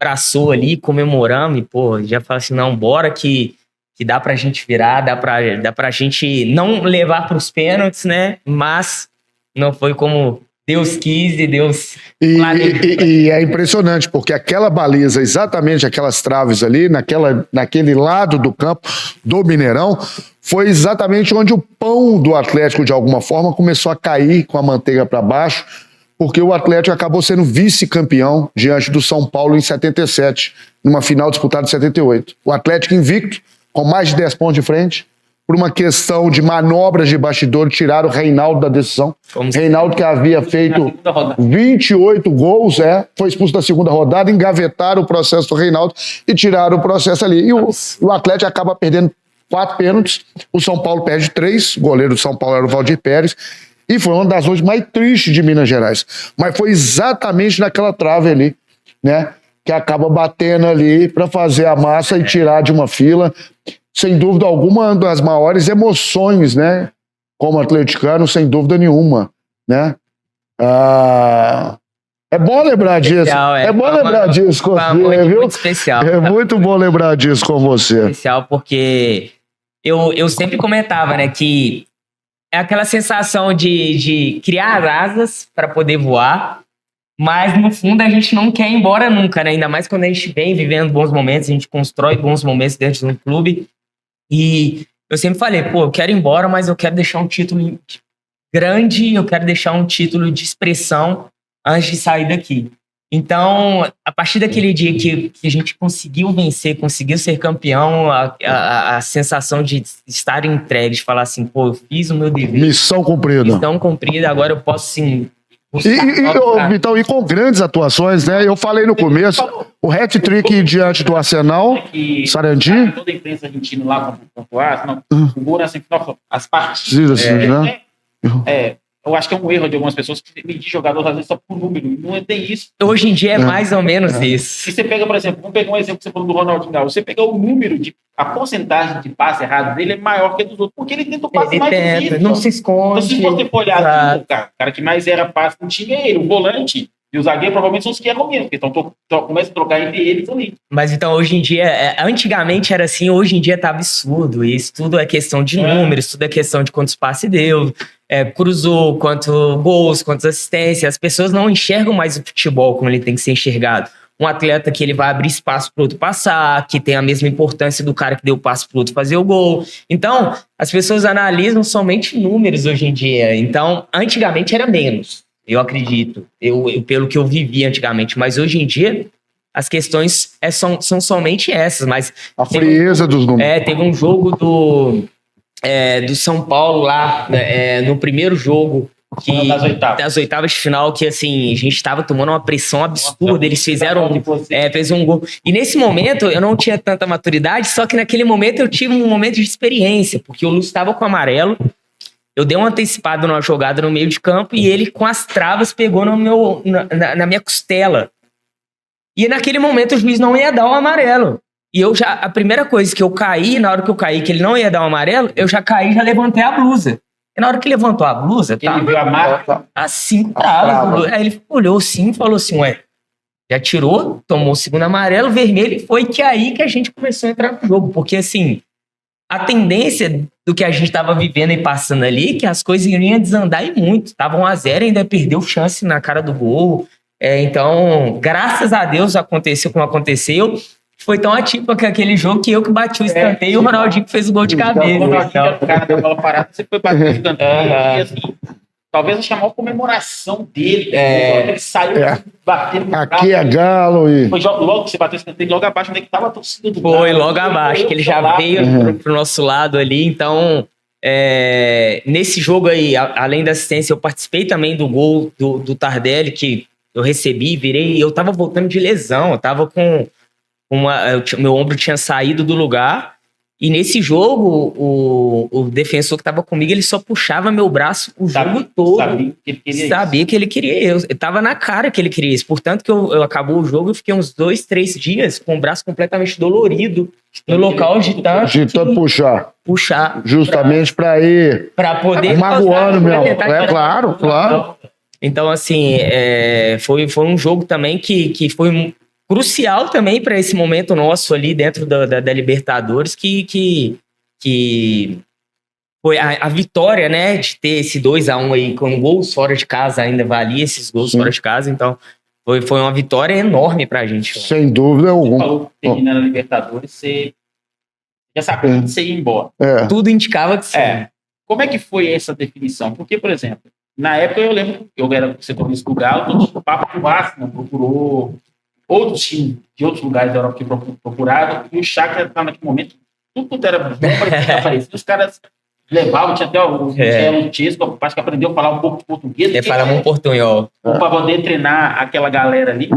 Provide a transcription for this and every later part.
abraçou ali, comemoramos, e, pô, já falou assim, não, bora que dá pra gente virar, dá pra gente não levar pros pênaltis, né? Mas não foi como Deus quis e Deus planejou. E é impressionante, porque aquela baliza, exatamente aquelas traves ali, naquele lado do campo do Mineirão, foi exatamente onde o pão do Atlético, de alguma forma, começou a cair com a manteiga para baixo, porque o Atlético acabou sendo vice-campeão diante do São Paulo em 77, numa final disputada em 78. O Atlético invicto, com mais de 10 pontos de frente, por uma questão de manobras de bastidor, tiraram o Reinaldo da decisão. Reinaldo, que havia feito 28 gols, foi expulso da segunda rodada, engavetaram o processo do Reinaldo e tiraram o processo ali. E o Atlético acaba perdendo 4 pênaltis, o São Paulo perde 3, o goleiro do São Paulo era o Valdir Pérez, e foi uma das noites mais tristes de Minas Gerais. Mas foi exatamente naquela trave ali, né, que acaba batendo ali para fazer a massa e tirar de uma fila. Sem dúvida alguma, uma das maiores emoções, né? Como atleticano, sem dúvida nenhuma, né? É bom lembrar disso. É bom lembrar disso com você, viu? Muito especial. É muito bom lembrar disso com você. Especial porque eu sempre comentava, né, que é aquela sensação de criar asas para poder voar, mas no fundo a gente não quer ir embora nunca, né? Ainda mais quando a gente vem vivendo bons momentos, a gente constrói bons momentos dentro de um clube. E eu sempre falei, pô, eu quero ir embora, mas eu quero deixar um título grande, eu quero deixar um título de expressão antes de sair daqui. Então, a partir daquele dia que a gente conseguiu vencer, conseguiu ser campeão, a sensação de estar entregue, de falar assim, pô, eu fiz o meu dever. Missão cumprida. Missão cumprida, agora eu posso, sim... Então, e com grandes atuações, né? Eu falei no começo, o hat-trick diante do Arsenal, Sarandi. Toda a imprensa argentina lá com o gol assim, as partidas. Eu acho que é um erro de algumas pessoas que medir jogador às vezes só por número. Não tem isso. Hoje em dia é mais ou menos isso. Se você pega, por exemplo, vamos pegar um exemplo que você falou do Ronaldinho Gaúcho. Você pega o número a porcentagem de passe errado dele é maior que a dos outros, porque ele tenta o passe mais difícil. Não se esconde. Então, se você for olhar, o cara que mais era passe no time é ele, o volante. E os zagueiros provavelmente são os que erram mesmo, porque começa a trocar entre eles ali. Mas então, hoje em dia, antigamente era assim, hoje em dia tá absurdo. Isso tudo é questão de números, tudo é questão de quantos passes deu, cruzou, quantos gols, quantas assistências. As pessoas não enxergam mais o futebol como ele tem que ser enxergado. Um atleta que ele vai abrir espaço para o outro passar, que tem a mesma importância do cara que deu o passe para o outro fazer o gol. Então, as pessoas analisam somente números hoje em dia. Então, antigamente era menos. Eu acredito, pelo que eu vivi antigamente, mas hoje em dia as questões são somente essas. Mas a frieza dos números. Teve um jogo do São Paulo lá, no primeiro jogo das oitavas de final, que assim, a gente estava tomando uma pressão absurda, eles fez um gol. E nesse momento eu não tinha tanta maturidade, só que naquele momento eu tive um momento de experiência, porque o Lúcio estava com amarelo. Eu dei uma antecipada numa jogada no meio de campo e ele, com as travas, pegou na minha costela. E naquele momento o juiz não ia dar o amarelo. E a primeira coisa que eu caí, na hora que eu caí, que ele não ia dar o amarelo, eu já caí e já levantei a blusa. E na hora que levantou a blusa, ele viu a marca assim, travas. Aí ele olhou assim e falou assim, já tirou, tomou o segundo amarelo, vermelho, e foi aí que a gente começou a entrar no jogo. Porque assim, a tendência do que a gente estava vivendo e passando ali, que as coisas iriam desandar e muito. Estava 1-0, ainda perdeu chance na cara do gol. Então, graças a Deus aconteceu como aconteceu. Foi tão atípico que aquele jogo que eu que bati o escanteio e o Ronaldinho que fez o gol de cabeça. O Ronaldinho era o cara da bola parada, você foi bater o escanteio. E assim, talvez acho que a maior comemoração dele, ele saiu batendo. Aqui é Galo e... Foi logo que você bateu o escanteio, logo abaixo, onde é que estava a torcida do Foi logo abaixo, que ele já veio pro nosso lado ali. Então, nesse jogo aí, além da assistência, eu participei também do gol do Tardelli, que eu recebi, virei, e eu tava voltando de lesão, eu tava com meu ombro tinha saído do lugar, e nesse jogo o defensor que tava comigo, ele só puxava meu braço o jogo todo. Sabia que ele queria isso. Eu tava na cara que ele queria isso. Portanto, que eu acabou o jogo, eu fiquei uns 2-3 dias com o braço completamente dolorido no local de tanto puxar. Justamente para ir para poder magoando mesmo. Claro. Então, assim, foi um jogo também que foi crucial também para esse momento nosso ali dentro da Libertadores, que foi a vitória, né, de ter esse 2-1 aí com gols fora de casa, ainda valia esses gols fora de casa, então foi uma vitória enorme pra gente. Sem dúvida alguma. Você falou que terminando a Libertadores, você já sabia que você ia embora. Tudo indicava que sim. Como é que foi essa definição? Porque, por exemplo, na época eu lembro, eu era setorista do Galo, o papo do Arsenal procurou outros times de outros lugares da Europa que procuraram, e o Shakhtar estava naquele momento, tudo era bom para aparecer. Os caras levavam, tinha até o Michel Chesco, acho que aprendeu a falar um pouco de português. Ele falava um portunhol. Para poder treinar aquela galera ali.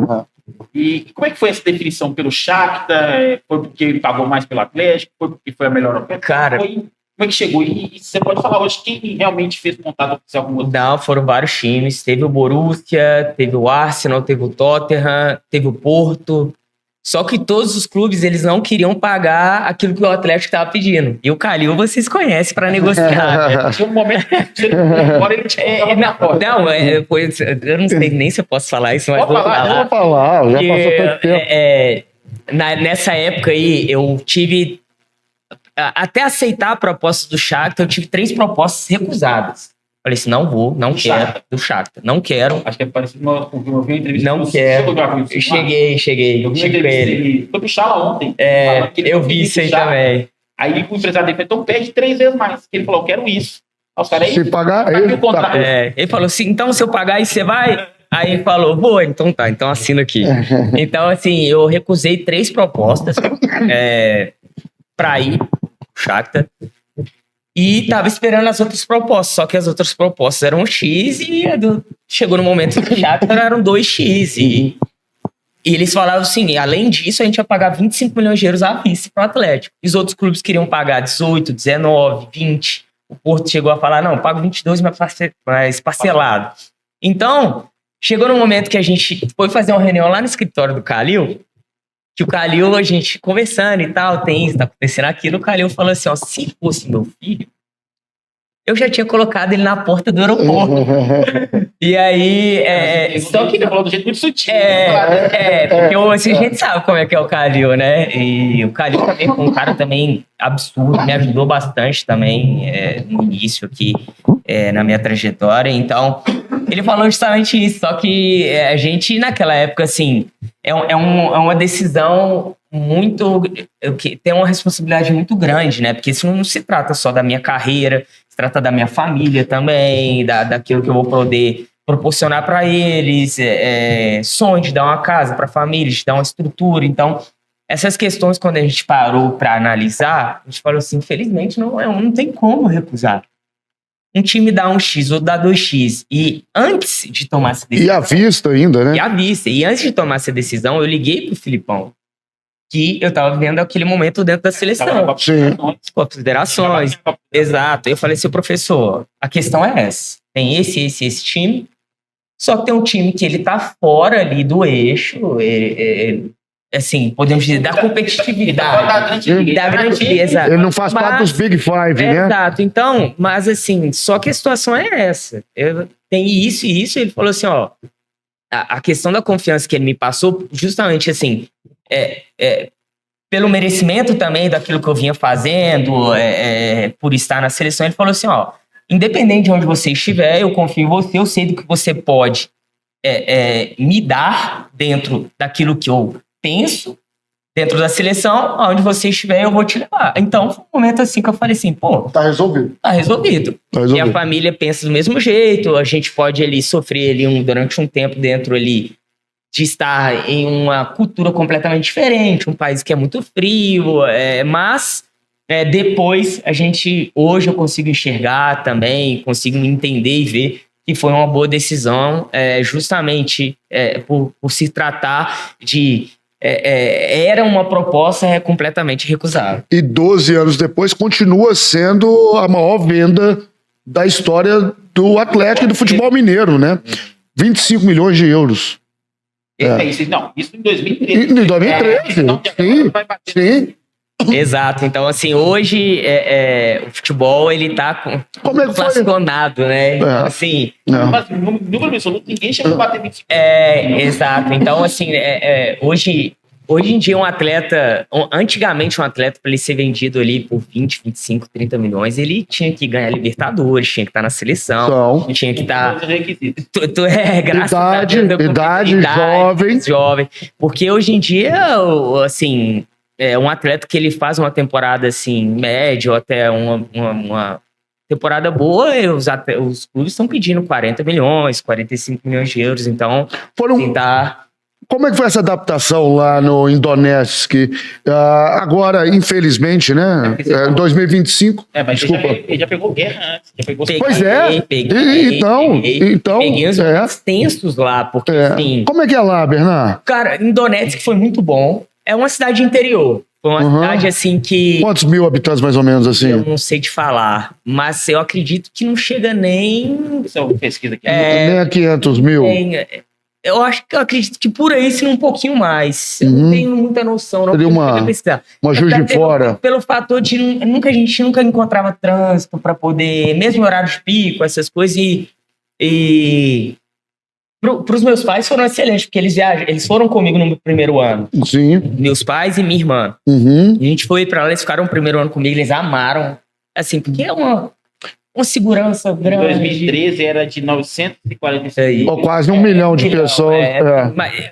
E como é que foi essa definição pelo Shakhtar? Foi porque ele pagou mais pelo Atlético? Foi porque foi a melhor oferta? Cara, como é que chegou? E você pode falar hoje quem realmente fez contato oficial com você? Não, foram vários times. Teve o Borussia, teve o Arsenal, teve o Tottenham, teve o Porto. Só que todos os clubes, eles não queriam pagar aquilo que o Atlético estava pedindo. E o Kalil, vocês conhecem para negociar. Né? Tinha um momento que ele eu não sei nem se eu posso falar isso, mas vou falar. Já passou tanto tempo. Nessa época aí, eu tive... Até aceitar a proposta do Shakhtar, eu tive 3 propostas recusadas. Falei assim, não quero. Do Shakhtar, não quero. Acho que é parecido com eu vi uma entrevista. Não quero. Cheguei. Eu vi uma entrevista dele. Foi pro Chala ontem. Eu vi isso aí também. Aí o empresário dele falou, então pede 3 vezes mais. Ele falou, eu quero isso. Aí os caras aí... Se pagar, ele falou assim, então se eu pagar aí você vai... Aí ele falou, vou, então tá, então assina aqui. Então assim, eu recusei 3 propostas pra ir pro Shakhtar. E tava esperando as outras propostas, só que as outras propostas eram X e chegou no momento que o Shakhtar eram 2X. E eles falavam assim, além disso, a gente ia pagar 25 milhões de euros à vista pro Atlético. E os outros clubes queriam pagar 18, 19, 20. O Porto chegou a falar, não, eu pago 22, mas parcelado. Então, chegou no momento que a gente foi fazer uma reunião lá no escritório do Kalil, que o Kalil, a gente conversando e tal, tem isso, tá acontecendo aquilo, o Kalil falou assim, ó, se fosse meu filho, eu já tinha colocado ele na porta do aeroporto. E aí, só que... Você falou do jeito muito sutil. Porque assim, a gente sabe como é que é o Kalil, né? E o Kalil também foi um cara também absurdo, me ajudou bastante também no início aqui, na minha trajetória. Então, ele falou justamente isso, só que a gente, naquela época, assim, é uma decisão muito... que tem uma responsabilidade muito grande, né? Porque isso não se trata só da minha carreira, se trata da minha família também, daquilo que eu vou poder proporcionar para eles, sonho de dar uma casa para a família, de dar uma estrutura. Então, essas questões, quando a gente parou para analisar, a gente falou assim, infelizmente, não tem como recusar. Um time dá 1x ou dá 2x. E antes de tomar essa decisão... E à vista ainda, né? E à vista. E antes de tomar essa decisão, eu liguei pro Filipão, que eu tava vivendo aquele momento dentro da seleção. Com as federações. Exato. Eu falei assim, professor, a questão é essa. Tem esse time, só que tem um time que ele tá fora ali do eixo, assim, podemos dizer, da competitividade. Da grandeza. Ele não faz parte dos Big Five, né? Exato. Então, mas assim, só que a situação é essa. Tem isso e isso, ele falou assim, ó, a questão da confiança que ele me passou, justamente assim, pelo merecimento também daquilo que eu vinha fazendo, por estar na seleção, ele falou assim, ó, independente de onde você estiver, eu confio em você, eu sei do que você pode me dar dentro daquilo que eu penso, dentro da seleção, onde você estiver, eu vou te levar. Então, foi um momento assim que eu falei assim, pô... Tá resolvido. Tá resolvido. E a família pensa do mesmo jeito, a gente pode ali sofrer ali durante um tempo dentro ali de estar em uma cultura completamente diferente, um país que é muito frio, mas depois hoje eu consigo enxergar também, consigo entender e ver que foi uma boa decisão, justamente por se tratar de... era uma proposta completamente recusável. E 12 anos depois continua sendo a maior venda da história do Atlético e do futebol mineiro, né? 25 milhões de euros. Não, isso em 2013. Em 2013, sim. Exato. Então, assim, hoje o futebol, ele tá inflacionado, né? Então, assim... Mas, número absoluto, ninguém chegou a bater 25. Exato. Então, assim, hoje em dia um atleta... Antigamente, um atleta, para ele ser vendido ali por 20, 25, 30 milhões, ele tinha que ganhar Libertadores, tinha que estar na seleção, tinha que estar... Graças a Deus, idade jovem. Porque hoje em dia, assim... um atleta que ele faz uma temporada assim, média, ou até uma temporada boa, os clubes estão pedindo 40 milhões, 45 milhões de euros, então Como é que foi essa adaptação lá no Donetsk? Agora, infelizmente, né? 2025. Mas ele já pegou guerra antes. Pois é. Então. Peguei os mais tensos lá, porque assim... Como é que é lá, Bernard? Cara, em Donetsk foi muito bom. É uma cidade interior. Foi uma cidade assim que... Quantos mil habitantes, mais ou menos, assim? Eu não sei te falar. Mas eu acredito que não chega nem... Isso é uma pesquisa aqui. Nem a 500 mil. Eu acredito que por aí, se não um pouquinho mais. Eu não tenho muita noção. Não. Seria uma Juiz de Fora. Pelo fator de a gente nunca encontrava trânsito para poder... Mesmo em horário de pico, essas coisas. E para os meus pais foram excelentes, porque eles foram comigo no primeiro ano. Sim. Meus pais e minha irmã. Uhum. A gente foi para lá, eles ficaram o primeiro ano comigo, eles amaram. Assim, porque é uma segurança grande. Em 2013 era de 945. Ou quase 1 milhão de pessoas. Mas,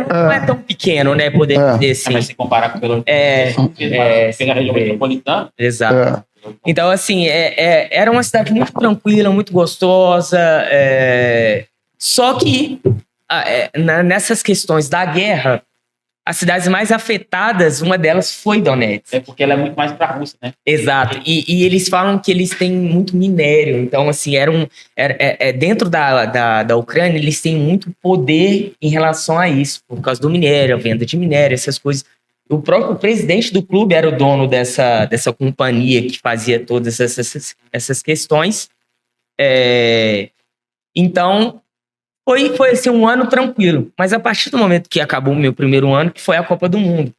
não é tão pequeno, né? Poder dizer assim. Mas se comparar com Belo Horizonte, pegar a região metropolitana. Exato. Então, assim, era uma cidade muito tranquila, muito gostosa. Só que nessas questões da guerra, as cidades mais afetadas, uma delas foi Donetsk. Porque ela é muito mais para a Rússia, né? Exato. E eles falam que eles têm muito minério. Então, assim, dentro da Ucrânia, eles têm muito poder em relação a isso, por causa do minério, a venda de minério, essas coisas. O próprio presidente do clube era o dono dessa companhia que fazia todas essas questões. Então... Foi assim, um ano tranquilo, mas a partir do momento que acabou o meu primeiro ano, que foi a Copa do Mundo.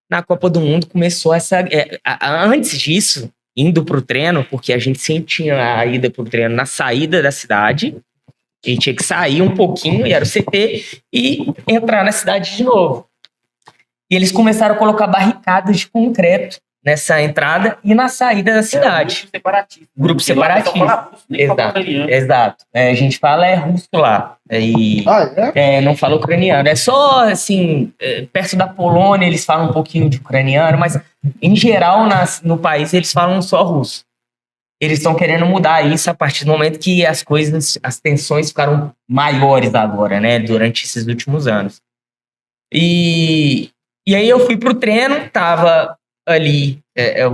Na Copa do Mundo começou antes disso, indo para o treino, porque a gente sempre tinha a ida para o treino na saída da cidade, a gente tinha que sair um pouquinho, e era o CT, e entrar na cidade de novo. E eles começaram a colocar barricadas de concreto nessa entrada e na saída da cidade. Grupo separatista. Exato. A gente fala russo lá. Não fala ucraniano. É só, assim, perto da Polônia eles falam um pouquinho de ucraniano, mas, em geral, no país eles falam só russo. Eles estão querendo mudar isso a partir do momento que as tensões ficaram maiores agora, né? Durante esses últimos anos. E aí eu fui pro treino, tava... ali,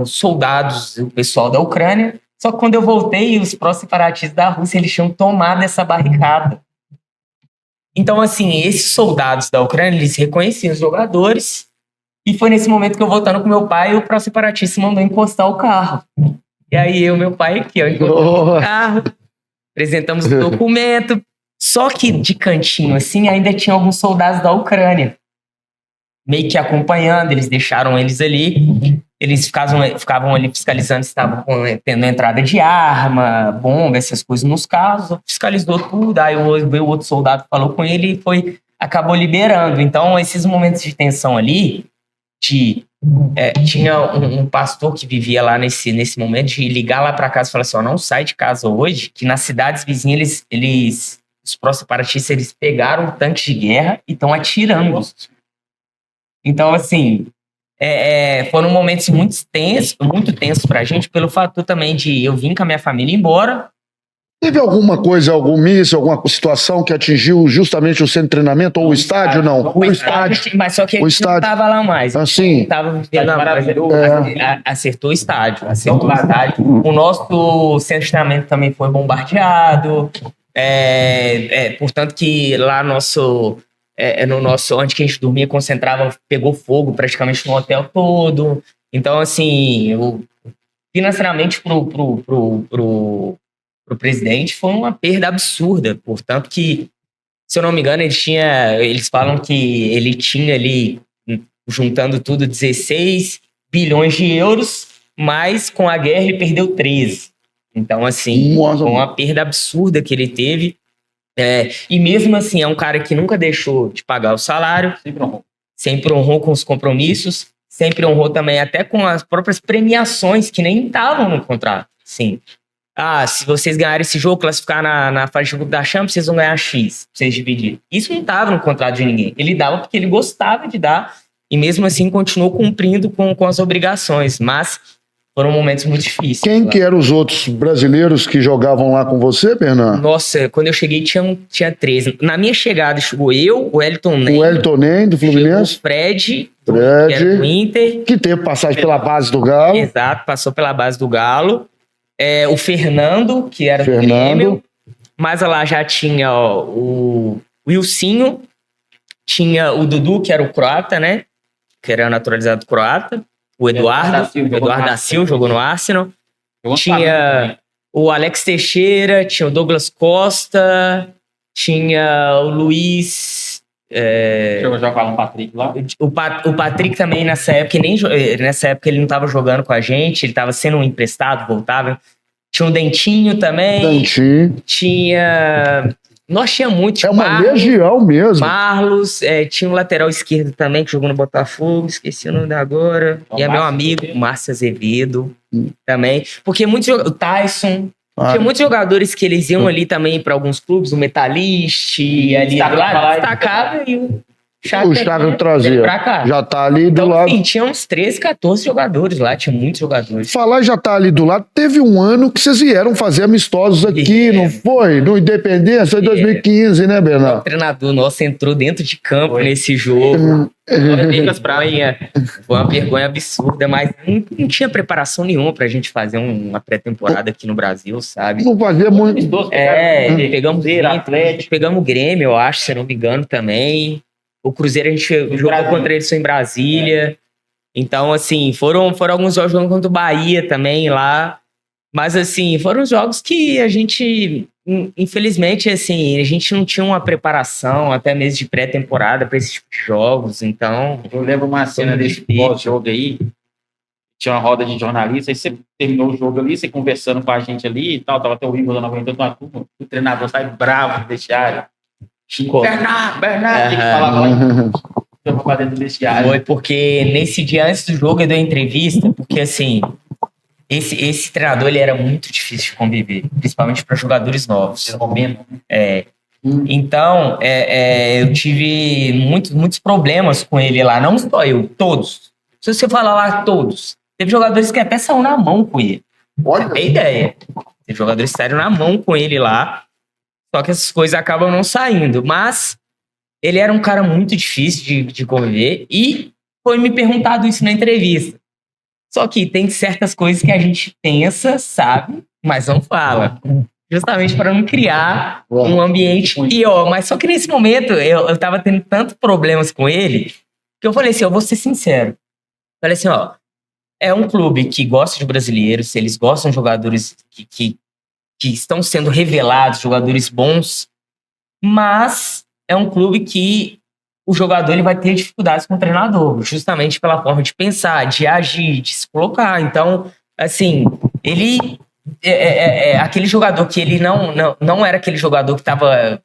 os soldados, o pessoal da Ucrânia. Só que quando eu voltei, os pró-separatistas da Rússia, eles tinham tomado essa barricada. Então, assim, esses soldados da Ucrânia, eles reconheciam os jogadores, e foi nesse momento que eu, voltando com meu pai, o pró-separatista mandou encostar o carro. E aí meu pai aqui, encostou o carro, apresentamos o documento, só que de cantinho, assim, ainda tinha alguns soldados da Ucrânia meio que acompanhando, eles deixaram eles ali, eles ficavam ali fiscalizando se estavam tendo entrada de arma, bomba, essas coisas nos carros, fiscalizou tudo, aí o outro soldado falou com ele e acabou liberando. Então, esses momentos de tensão ali, tinha um pastor que vivia lá nesse momento de ligar lá para casa e falar assim, não sai de casa hoje, que nas cidades vizinhas, os pró-separatistas, eles pegaram tanques de guerra e estão atirando. Então, assim, foram momentos muito tensos pra gente, pelo fato também de eu vim com a minha família embora. Teve alguma coisa, algum míssil, alguma situação que atingiu justamente o centro de treinamento ou o estádio, não? O estádio, mas só que a gente não estava lá mais. Assim? Acertou o estádio. O nosso centro de treinamento também foi bombardeado. Portanto que lá no nosso, onde que a gente dormia, concentrava, pegou fogo praticamente no hotel todo. Então, assim, financeiramente pro presidente foi uma perda absurda. Portanto que, se eu não me engano, eles falam que ele tinha ali, juntando tudo, 16 bilhões de euros, mas com a guerra ele perdeu 13. Então, assim, foi uma perda absurda que ele teve. E mesmo assim, é um cara que nunca deixou de pagar o salário, sempre honrou com os compromissos, sempre honrou também até com as próprias premiações que nem estavam no contrato. Sim. Se vocês ganharem esse jogo, classificar na fase de grupo da Champions, vocês vão ganhar X, pra vocês dividirem. Isso não estava no contrato de ninguém. Ele dava porque ele gostava de dar, e mesmo assim continuou cumprindo com as obrigações. Mas foram momentos muito difíceis. Quem que eram os outros brasileiros que jogavam lá com você, Bernardo? Nossa, quando eu cheguei tinha 13. Na minha chegada chegou eu, o Elton Ney. O Elton Ney, do Fluminense. O Fred, que era do Inter. Que teve passagem pela base do Galo. Exato, passou pela base do Galo. O Fernando, que era do Grêmio. Mas lá já tinha o Wilsinho. Tinha o Dudu, que era o croata, né? Que era naturalizado croata. O Eduardo da Silva jogou no Arsenal. Tinha o Alex Teixeira, tinha o Douglas Costa, tinha o Luiz... Jogava o Patrick lá? O Patrick também, nessa época ele não estava jogando com a gente, ele estava sendo emprestado, voltava. Tinha o Dentinho também. Tinha... Nós tínhamos muito. Uma legião mesmo. Marlos, tinha um lateral esquerdo também que jogou no Botafogo, esqueci o nome dele agora. E é meu amigo, Márcio Azevedo, também. Porque muitos jogadores, o Tyson, tinha muitos jogadores que eles iam ali também para alguns clubes, o Metalist, ali do lado, destacava e o Chaco trazia. Já tá ali do lado. Sim, tinha uns 13, 14 jogadores lá, tinha muitos jogadores. Falar já tá ali do lado. Teve um ano que vocês vieram fazer amistosos aqui, não foi? No Independência, foi 2015, né, Bernardo? O treinador nosso entrou dentro de campo nesse jogo. Foi uma vergonha absurda, mas não tinha preparação nenhuma pra gente fazer uma pré-temporada aqui no Brasil, sabe? Não fazia muito. Pegamos Atlético, pegamos o Grêmio, eu acho, se não me engano, também. O Cruzeiro a gente jogou contra eles só em Brasília. Então, assim, foram alguns jogos jogando contra o Bahia também lá. Mas, assim, foram jogos que a gente, infelizmente, assim, a gente não tinha uma preparação até mesmo de pré-temporada para esse tipo de jogos. Então, eu lembro uma cena desse pós-jogo aí. Tinha uma roda de jornalistas, aí você terminou o jogo ali, você conversando com a gente ali e tal, tava até o Ringo dando aguentando uma turma. O treinador sai bravo do vestiário. Bernardo, tem que falar pra dentro do vestiário. Foi porque nesse dia antes do jogo eu dei uma entrevista, porque assim, esse treinador ele era muito difícil de conviver, principalmente para jogadores novos. Então, eu tive muitos problemas com ele lá, não só eu, todos. Se você falar lá, todos. Teve jogadores que até saíram na mão com ele. Olha. Tem ideia. Teve jogadores que saíram na mão com ele lá. Só que essas coisas acabam não saindo. Mas ele era um cara muito difícil de conviver e foi me perguntado isso na entrevista. Só que tem certas coisas que a gente pensa, sabe, mas não fala. Justamente para não criar um ambiente pior. Mas só que nesse momento eu tava tendo tantos problemas com ele que eu falei assim, eu vou ser sincero. Falei assim, é um clube que gosta de brasileiros, eles gostam de jogadores que estão sendo revelados, jogadores bons, mas é um clube que o jogador ele vai ter dificuldades com o treinador, justamente pela forma de pensar, de agir, de se colocar. Então, assim, ele é aquele jogador que ele não era aquele jogador que estava,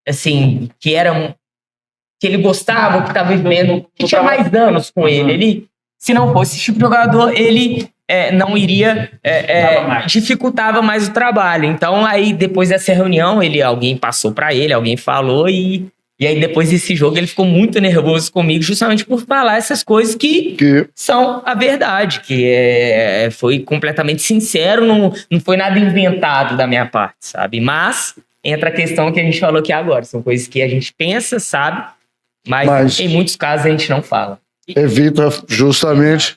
assim, que ele gostava, que estava vivendo, que tinha mais anos com ele. Ele, se não fosse esse tipo de jogador, ele não iria, dificultava mais o trabalho. Então, aí, depois dessa reunião, alguém passou para ele, alguém falou, e aí, depois desse jogo, ele ficou muito nervoso comigo, justamente por falar essas coisas que são a verdade, que foi completamente sincero, não foi nada inventado da minha parte, sabe? Mas entra a questão que a gente falou aqui agora, são coisas que a gente pensa, sabe? Mas em muitos casos a gente não fala. Evita justamente.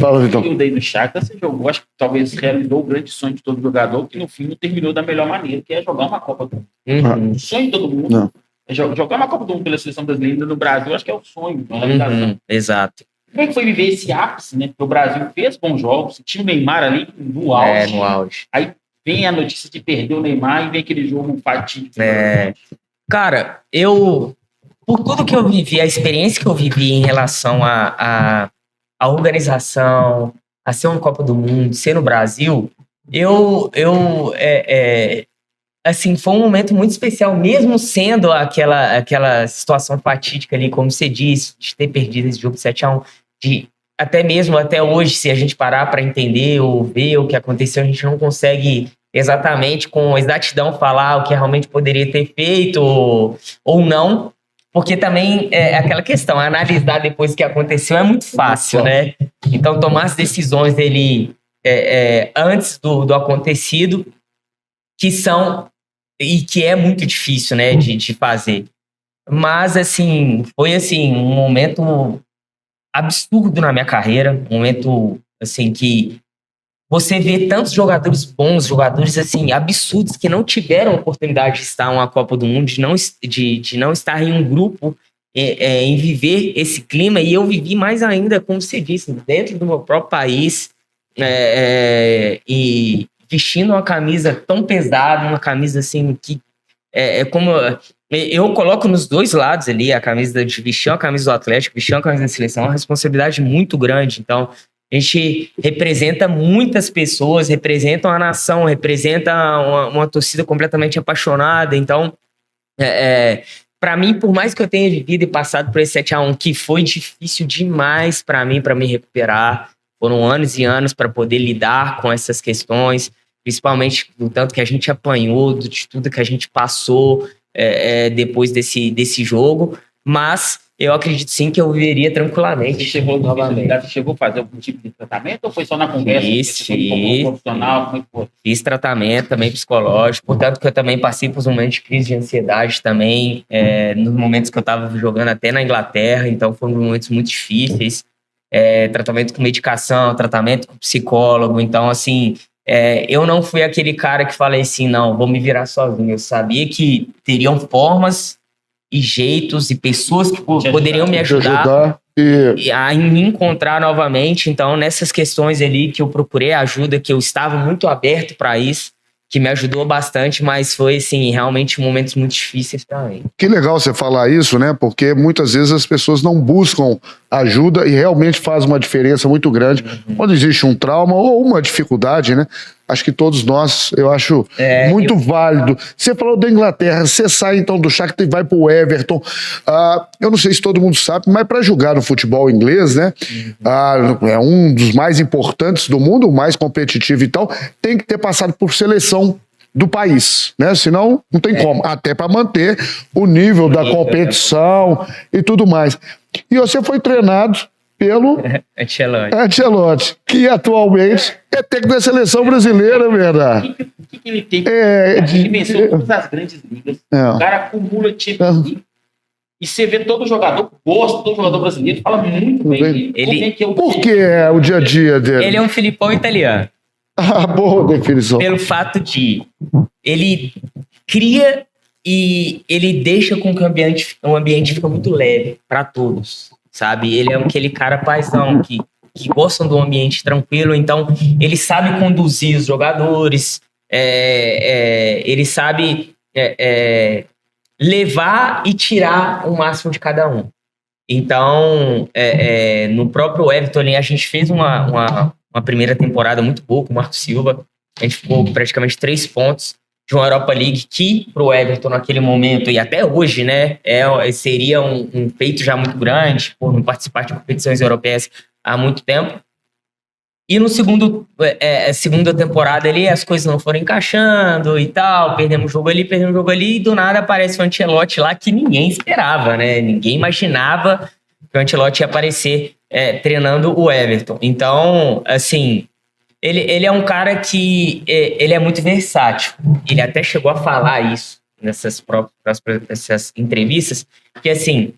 Fala, Vitão. O no Shakhtar, você jogou, acho que talvez realizou o grande sonho de todo jogador, que no fim não terminou da melhor maneira, que é jogar uma Copa do Mundo. O sonho de todo mundo. Jogar uma Copa do Mundo pela seleção brasileira no Brasil, acho que é o sonho. Exato. Como é que foi viver esse ápice, né? Porque o Brasil fez bons jogos, tinha o Neymar ali no auge. No auge. Aí vem a notícia de perder o Neymar e vem aquele jogo fatídico. Cara, por tudo que eu vivi, a experiência que eu vivi em relação a organização, a ser uma Copa do Mundo, ser no Brasil, assim, foi um momento muito especial, mesmo sendo aquela situação fatídica ali, como você disse, de ter perdido esse jogo 7-1, de até mesmo até hoje, se a gente parar para entender ou ver o que aconteceu, a gente não consegue exatamente com exatidão falar o que realmente poderia ter feito ou não, porque também é aquela questão, analisar depois o que aconteceu é muito fácil, né? Então, tomar as decisões dele antes do acontecido, que é muito difícil, né, de fazer. Mas, assim, foi, assim, um momento absurdo na minha carreira, um momento, assim, que você vê tantos jogadores bons, jogadores, assim, absurdos, que não tiveram oportunidade de estar em uma Copa do Mundo, de não estar em um grupo, em viver esse clima, e eu vivi mais ainda, como você disse, dentro do meu próprio país, e vestindo uma camisa tão pesada, uma camisa assim que como eu coloco nos dois lados ali, a camisa de vestir uma camisa do Atlético, vestir uma camisa da seleção, é uma responsabilidade muito grande. Então, a gente representa muitas pessoas, representa uma nação, representa uma torcida completamente apaixonada. Então, para mim, por mais que eu tenha vivido e passado por esse 7-1, que foi difícil demais para mim, para me recuperar, foram anos e anos para poder lidar com essas questões, principalmente do tanto que a gente apanhou, de tudo que a gente passou depois desse jogo, mas eu acredito sim que eu viveria tranquilamente. Você chegou a fazer algum tipo de tratamento ou foi só na conversa? Fiz profissional? Fiz tratamento também psicológico, portanto que eu também passei por um momento de crise de ansiedade também, nos momentos que eu estava jogando até na Inglaterra, então foram momentos muito difíceis, tratamento com medicação, tratamento com psicólogo, então assim... eu não fui aquele cara que falei assim, não, vou me virar sozinho. Eu sabia que teriam formas e jeitos e pessoas que poderiam me ajudar a me encontrar novamente. Então, nessas questões ali que eu procurei ajuda, que eu estava muito aberto para isso, que me ajudou bastante, mas foi, assim, realmente momentos muito difíceis para mim. Que legal você falar isso, né? Porque muitas vezes as pessoas não buscam ajuda e realmente faz uma diferença muito grande quando existe um trauma ou uma dificuldade, né? Acho que todos nós, eu acho muito válido. Você falou da Inglaterra, você sai então do Shakhtar e vai pro Everton. Eu não sei se todo mundo sabe, mas para jogar no futebol inglês, né? É um dos mais importantes do mundo, o mais competitivo e tal, tem que ter passado por seleção do país, né? Senão não tem como, até para manter o nível da competição e tudo mais. E você foi treinado pelo Ancelotti, que atualmente é técnico da seleção brasileira, verdade? O que ele tem? Ele venceu todas as grandes ligas. O cara acumula títulos. E você vê todo jogador, gosta do jogador brasileiro, fala muito bem. Por que é o dia a dia dele? Ele é um Filipão italiano. Boa definição. Pelo fato de ele cria e ele deixa com que o ambiente fica muito leve para todos, sabe? Ele é aquele cara paizão que gostam de um ambiente tranquilo, então ele sabe conduzir os jogadores, ele sabe levar e tirar o máximo de cada um. Então, no próprio Everton, a gente fez uma primeira temporada muito boa com o Marco Silva. A gente ficou praticamente 3 pontos de uma Europa League que, pro Everton, naquele momento, e até hoje, né, seria um feito já muito grande, por não participar de competições europeias há muito tempo. E no segunda temporada ali, as coisas não foram encaixando e tal, perdemos jogo ali, e do nada aparece o Ancelotti lá que ninguém esperava, né? Ninguém imaginava que o Ancelotti ia aparecer treinando o Everton. Então, assim, ele é um cara que ele é muito versátil. Ele até chegou a falar isso nessas entrevistas, que assim,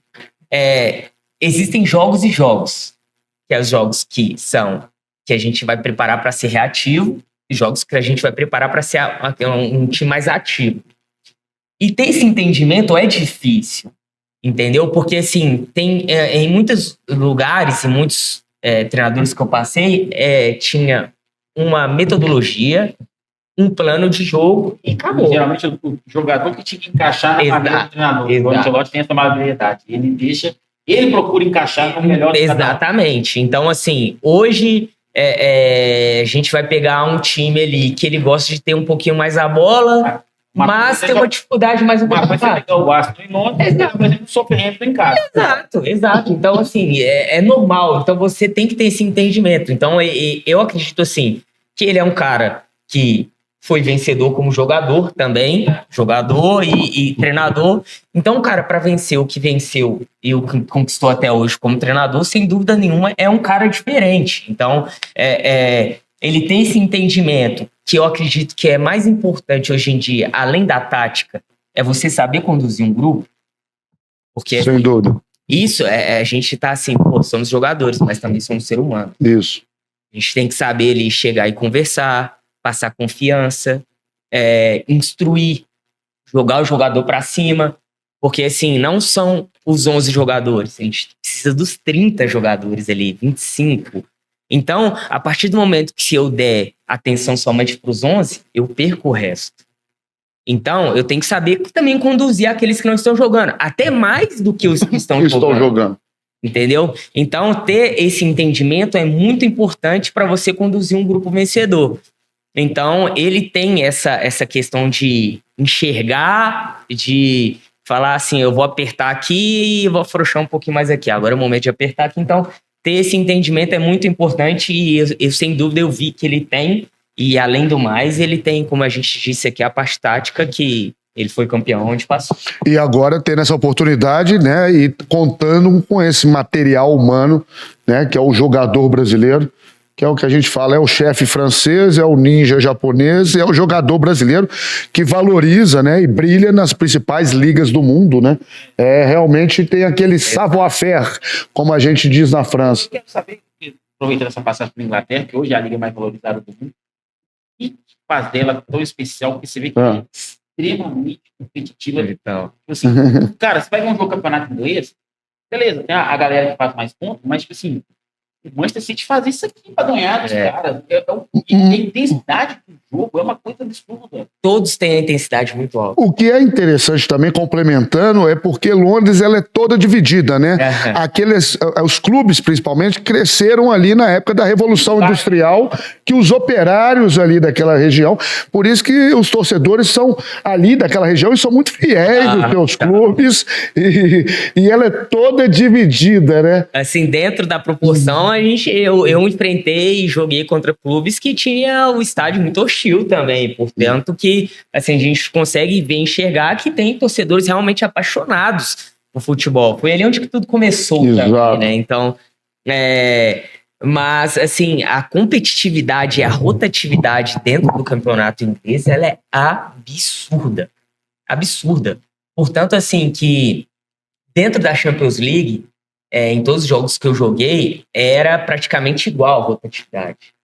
existem jogos e jogos, que é os jogos que a gente vai preparar para ser reativo e jogos que a gente vai preparar para ser um time mais ativo. E ter esse entendimento é difícil, entendeu? Porque, assim, tem em muitos lugares e muitos treinadores que eu passei, tinha uma metodologia, um plano de jogo e acabou. Geralmente o jogador que tinha que encaixar na maneira do treinador. O Ancelotti tem essa habilidade. Ele deixa ele procura encaixar no melhor de cada um. Exatamente. Então, assim, hoje a gente vai pegar um time ali que ele gosta de ter um pouquinho mais a bola, mas tem uma dificuldade mais um pouco. Mas você pegar o Aston em Londres, por exemplo, o Southampton em casa. Exato. Então, assim, é normal. Então, você tem que ter esse entendimento. Então, eu acredito, assim, que ele é um cara que foi vencedor como jogador também, jogador e treinador. Então, cara, para vencer o que venceu e o que conquistou até hoje como treinador, sem dúvida nenhuma, é um cara diferente. Então, ele tem esse entendimento que eu acredito que é mais importante hoje em dia, além da tática, é você saber conduzir um grupo. Porque sem dúvida. Isso, a gente tá assim, pô, somos jogadores, mas também somos ser humano. Isso. A gente tem que saber ali chegar e conversar, passar confiança, instruir, jogar o jogador para cima, porque assim, não são os 11 jogadores, a gente precisa dos 30 jogadores ali, 25. Então, a partir do momento que se eu der atenção somente para os 11, eu perco o resto. Então, eu tenho que saber também conduzir aqueles que não estão jogando, até mais do que os que estão jogando. Entendeu? Então, ter esse entendimento é muito importante para você conduzir um grupo vencedor. Então, ele tem essa questão de enxergar, de falar assim, eu vou apertar aqui e vou afrouxar um pouquinho mais aqui. Agora é o momento de apertar aqui. Então, ter esse entendimento é muito importante e eu sem dúvida, eu vi que ele tem. E, além do mais, ele tem, como a gente disse aqui, a parte tática que ele foi campeão onde passou. E agora tendo essa oportunidade, né, e contando com esse material humano, né, que é o jogador brasileiro, que é o que a gente fala, é o chefe francês, é o ninja japonês, é o jogador brasileiro que valoriza, né, e brilha nas principais ligas do mundo, né? Realmente tem aquele savoir-faire, como a gente diz na França. Eu quero saber, aproveitando essa passagem para a Inglaterra, que hoje é a liga mais valorizada do mundo, o que faz dela tão especial, que você vê que é extremamente competitiva. Então. Assim, cara, você vai ver um jogo campeonato inglês, beleza, tem a galera que faz mais pontos, mas, tipo assim, o Manchester City faz isso aqui para ganhar dos caras. A intensidade do jogo é uma coisa absurda. Todos têm a intensidade muito alta. O que é interessante também, complementando, é porque Londres ela é toda dividida, né? Os clubes, principalmente, cresceram ali na época da Revolução Industrial, que os operários ali daquela região, por isso que os torcedores são ali daquela região e são muito fiéis aos seus clubes, e ela é toda dividida, né? Assim, dentro da proporção, eu enfrentei e joguei contra clubes que tinha o estádio muito hostil também, portanto que assim, a gente consegue ver, enxergar que tem torcedores realmente apaixonados por futebol. Foi ali onde que tudo começou. Exato. Também, né? Então, mas assim, a competitividade e a rotatividade dentro do campeonato inglês, ela é absurda. Absurda. Portanto, assim, que dentro da Champions League, em todos os jogos que eu joguei, era praticamente igual a rotatividade.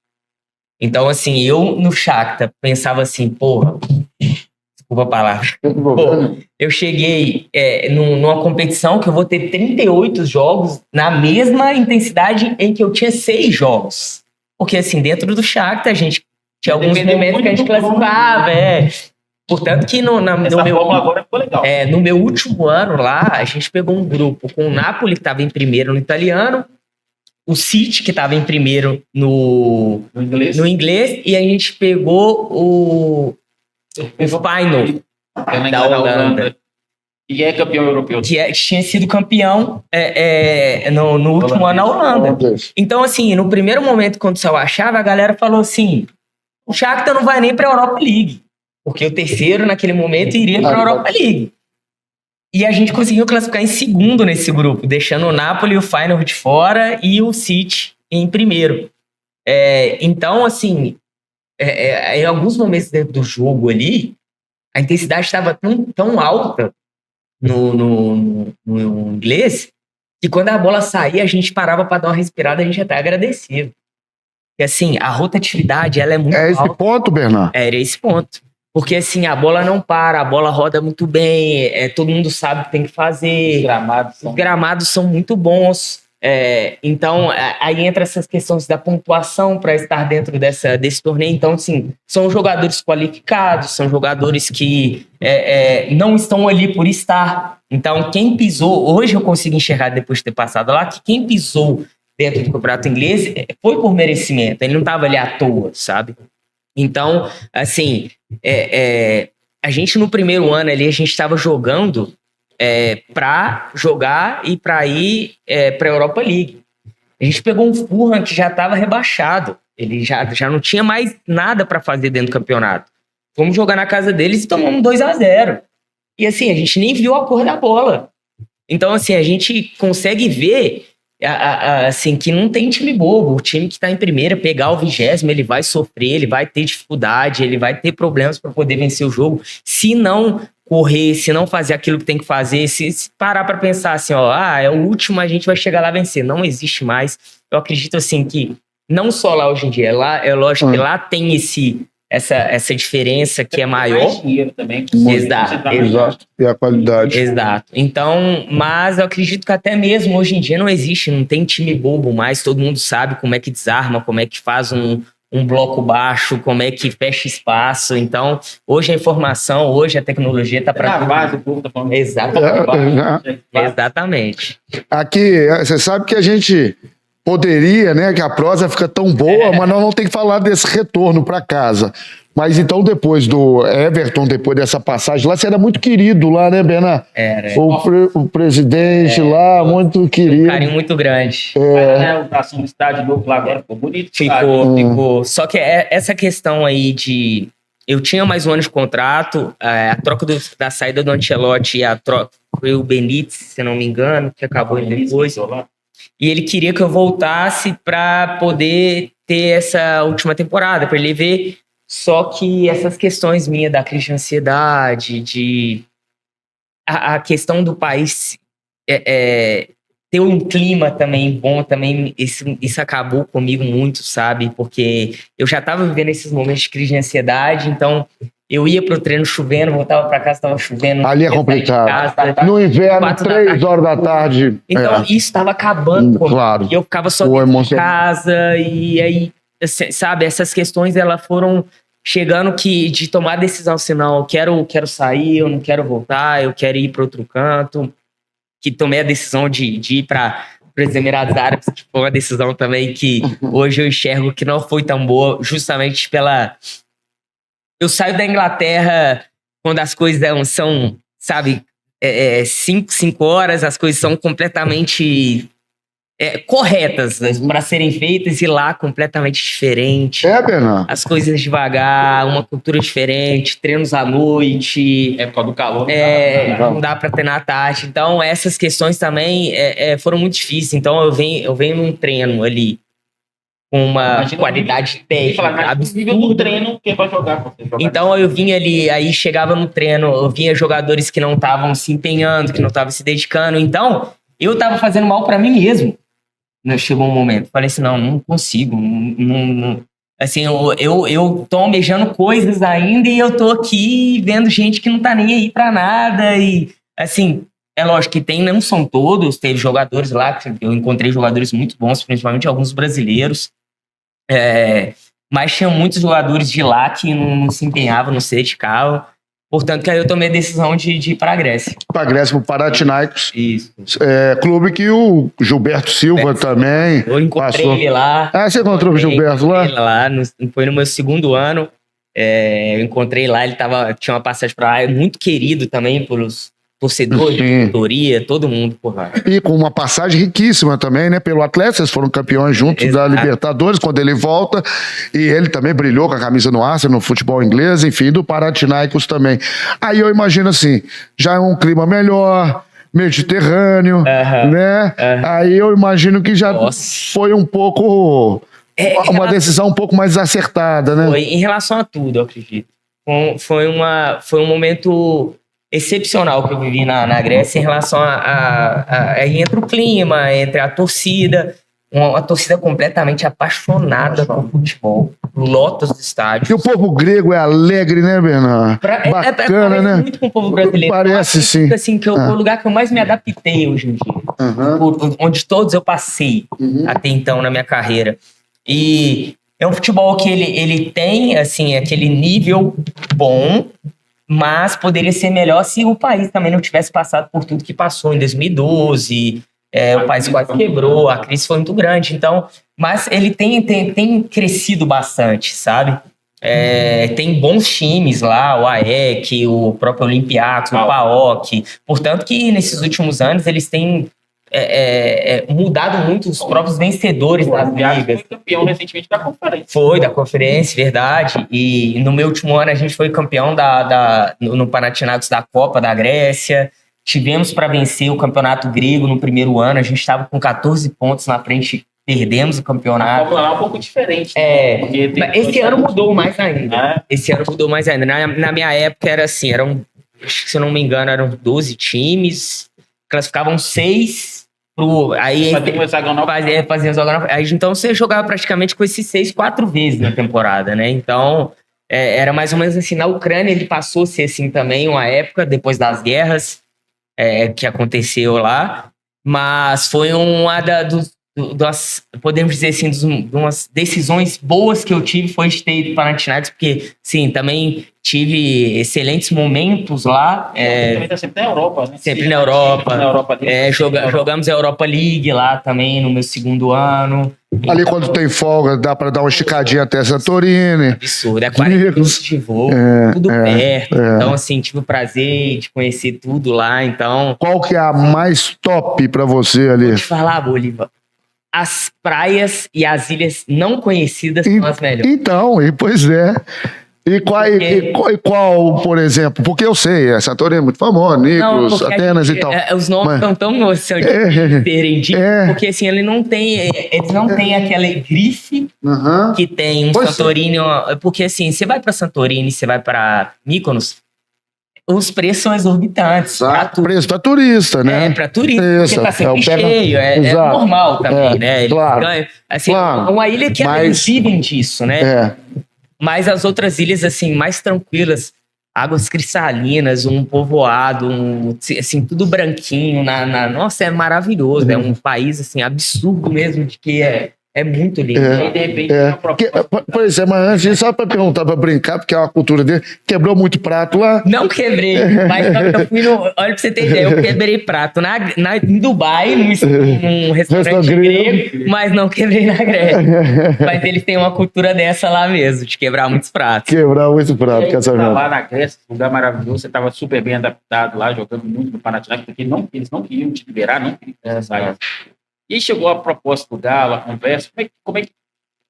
Então, assim, eu no Shakhtar pensava assim, porra, desculpa a palavra, eu cheguei numa competição que eu vou ter 38 jogos na mesma intensidade em que eu tinha 6 jogos. Porque, assim, dentro do Shakhtar, a gente tinha alguns momentos que a gente classificava, Portanto que agora ficou legal. No meu último ano lá, a gente pegou um grupo com o Napoli, que estava em primeiro no italiano, o City, que estava em primeiro no inglês, e a gente pegou o Feyenoord da Holanda. E é campeão europeu. Que tinha sido campeão no último ano na Holanda. Então, assim, no primeiro momento, quando saiu a chave, a galera falou assim, o Shakhtar não vai nem para a Europa League. Porque o terceiro, naquele momento, iria para a Europa League. E a gente conseguiu classificar em segundo nesse grupo, deixando o Napoli e o Feyenoord de fora e o City em primeiro. Então, assim, em alguns momentos dentro do jogo ali, a intensidade estava tão alta no inglês que quando a bola saía, a gente parava para dar uma respirada, a gente até agradecia. E assim, a rotatividade, ela é muito alta. É esse ponto, Bernardo? Era esse ponto. Porque, assim, a bola não para, a bola roda muito bem, todo mundo sabe o que tem que fazer. Os gramados são muito bons. Então, aí entra essas questões da pontuação para estar dentro desse torneio. Então, assim, são jogadores qualificados, são jogadores que não estão ali por estar. Então, quem pisou, hoje eu consigo enxergar, depois de ter passado lá, que quem pisou dentro do campeonato inglês foi por merecimento, ele não estava ali à toa, sabe? Então, assim, a gente no primeiro ano ali, a gente estava jogando para jogar e para ir para a Europa League. A gente pegou um Fulham que já estava rebaixado, ele já não tinha mais nada para fazer dentro do campeonato. Fomos jogar na casa deles e tomamos 2-0. E assim, a gente nem viu a cor da bola. Então, assim, a gente consegue ver assim, que não tem time bobo. O time que está em primeira, pegar o 20º, ele vai sofrer, ele vai ter dificuldade, ele vai ter problemas para poder vencer o jogo. Se não correr, se não fazer aquilo que tem que fazer, se parar para pensar assim, é o último, a gente vai chegar lá a vencer. Não existe mais. Eu acredito, assim, que não só lá hoje em dia, lá, é lógico que lá tem essa diferença que é maior. Mais dinheiro também. Exato. E a qualidade. Exato. Então, mas eu acredito que até mesmo hoje em dia não tem time bobo mais, todo mundo sabe como é que desarma, como é que faz um bloco baixo, como é que fecha espaço. Então, hoje a informação, hoje a tecnologia está para base, o povo tá falando. Exatamente. Aqui, você sabe que a gente poderia, né, que a prosa fica tão boa, mas nós não tem que falar desse retorno para casa. Mas então, depois do Everton, depois dessa passagem lá, você era muito querido lá, né, Bena? Era. O presidente lá, muito querido. Um carinho muito grande. A ação do estádio novo lá agora ficou bonito. Ficou. Só que essa questão aí de... Eu tinha mais um ano de contrato, a troca da saída do Ancelotti e a troca foi o Benítez, se não me engano, que acabou depois. E ele queria que eu voltasse para poder ter essa última temporada, para ele ver. Só que essas questões minhas da crise de ansiedade, a questão do país ter um clima também bom, também isso acabou comigo muito, sabe? Porque eu já estava vivendo esses momentos de crise de ansiedade, então eu ia pro treino chovendo, voltava para casa, estava chovendo. Ali é complicado. No inverno, 3 horas da tarde. Então isso estava acabando comigo. Claro. E eu ficava só dentro de casa, e aí, sabe, essas questões, elas foram chegando de tomar decisão, assim, não, eu quero sair, eu não quero voltar, eu quero ir para outro canto. Que tomei a decisão de ir para os Emirados Árabes, que foi uma decisão também que hoje eu enxergo que não foi tão boa, justamente eu saio da Inglaterra quando as coisas são, sabe, 5 horas, as coisas são completamente corretas para serem feitas, e lá completamente diferente. Bernardo? As coisas devagar, uma cultura diferente, treinos à noite. Por causa do calor. Não dá para treinar à tarde. Então, essas questões também foram muito difíceis. Então, eu venho num treino ali com uma qualidade técnica absurda. Do treino, quem vai jogar? Então, eu vinha ali, aí chegava no treino, eu vinha jogadores que não estavam se empenhando, que não estavam se dedicando. Então, eu estava fazendo mal para mim mesmo. Chegou um momento, falei assim, não consigo, não. Assim, eu tô almejando coisas ainda, e eu tô aqui vendo gente que não tá nem aí pra nada, e assim, é lógico que não são todos, teve jogadores lá, eu encontrei jogadores muito bons, principalmente alguns brasileiros, mas tinha muitos jogadores de lá que não se empenhavam, não se dedicavam. Portanto, que aí eu tomei a decisão de ir para a Grécia. Para a Grécia, para o Panathinaikos. Isso. Clube que o Gilberto Silva também eu encontrei passou. ele lá. Você encontrou o Gilberto lá? Foi no meu segundo ano. Eu encontrei lá, ele tinha uma passagem para lá, muito querido também pelos torcedores, diretoria, todo mundo por lá. E com uma passagem riquíssima também, né? Pelo Atlético, vocês foram campeões juntos da Libertadores, quando ele volta, e ele também brilhou com a camisa no Arsenal, no futebol inglês, enfim, do Panathinaikos também. Aí eu imagino assim, já é um clima melhor, Mediterrâneo, né? Aí eu imagino que já foi um pouco... uma decisão um pouco mais acertada, né? Foi, em relação a tudo, eu acredito. Foi um momento excepcional que eu vivi na Grécia, em relação entre o clima, entre a torcida. uma torcida completamente apaixonada por futebol, lota os estádios. E o povo grego é alegre, né, Bernardo? Bacana, né? Muito com o povo brasileiro. Parece, sim. Assim, que foi o lugar que eu mais me adaptei hoje em dia. Onde todos eu passei até então na minha carreira. E é um futebol que ele tem, assim, aquele nível bom, mas poderia ser melhor se o país também não tivesse passado por tudo que passou em 2012. O país quase quebrou, a crise foi muito grande. Então, mas ele tem crescido bastante, sabe? Tem bons times lá, o AEK, o próprio Olympiacos, o PAOK. Portanto, que nesses últimos anos eles têm mudado muito os próprios vencedores das ligas. Foi campeão recentemente da conferência. Foi, da conferência, verdade. E no meu último ano a gente foi campeão no Panathinaikos da Copa da Grécia. Tivemos para vencer o campeonato grego no primeiro ano. A gente estava com 14 pontos na frente, perdemos o campeonato. A Fórmula é um pouco diferente. Esse ano mudou mais ainda. Esse ano mudou mais ainda. Na minha época era assim, acho que se eu não me engano, eram 12 times, classificavam 6. Aí fazia hexagonal. Aí então você jogava praticamente com esses 6 4 vezes na temporada, né? Então era mais ou menos assim. Na Ucrânia ele passou a ser assim também uma época, depois das guerras que aconteceu lá, mas foi uma das, podemos dizer assim, de umas decisões boas que eu tive foi de ter ido para Panathinaikos, porque sim, também tive excelentes momentos lá. Também tá sempre na Europa, né? Sempre na Europa. Jogamos a Europa League lá também no meu segundo ano. Ali quando tem folga, dá para dar uma esticadinha até Santorini. Absurdo, 40 minutos de voo, tudo perto. Então, assim, tive o prazer de conhecer tudo lá, então... Qual que é a mais top para você ali? Vou te falar, Bolívar. As praias e as ilhas não conhecidas são as melhores. Então, pois é. E qual, por exemplo? Porque eu sei, Santorini é muito famoso, Nicosia, Atenas e tal. Os nomes são tão emocionantes de serem ditos, porque assim, eles não têm aquela grife que tem um Santorini. Porque assim, você vai para Santorini, você vai para Mykonos, os preços são exorbitantes. Preço para turista, né? Para turista, porque tá sempre cheio, é normal também, né? Claro, assim, uma ilha que eles vivem disso, né? Mas as outras ilhas, assim, mais tranquilas, águas cristalinas, um povoado, assim, tudo branquinho. Nossa, é maravilhoso. É um país, assim, absurdo mesmo, de que é muito lindo. E de repente, por exemplo, mas antes, só para perguntar, para brincar, porque é uma cultura dele, quebrou muito prato lá? Não quebrei, mas eu fui olha pra você ter ideia, eu quebrei prato em Dubai, num restaurante grego, mas não quebrei na Grécia. Mas eles têm uma cultura dessa lá mesmo, de quebrar muitos pratos. Quebrar muitos pratos, quer saber? Lá na Grécia, lugar maravilhoso, você estava super bem adaptado lá, jogando muito no Panathinaikos, porque eles não queriam te liberar, não queriam sair. E aí chegou a proposta do Galo, a conversa. Como é que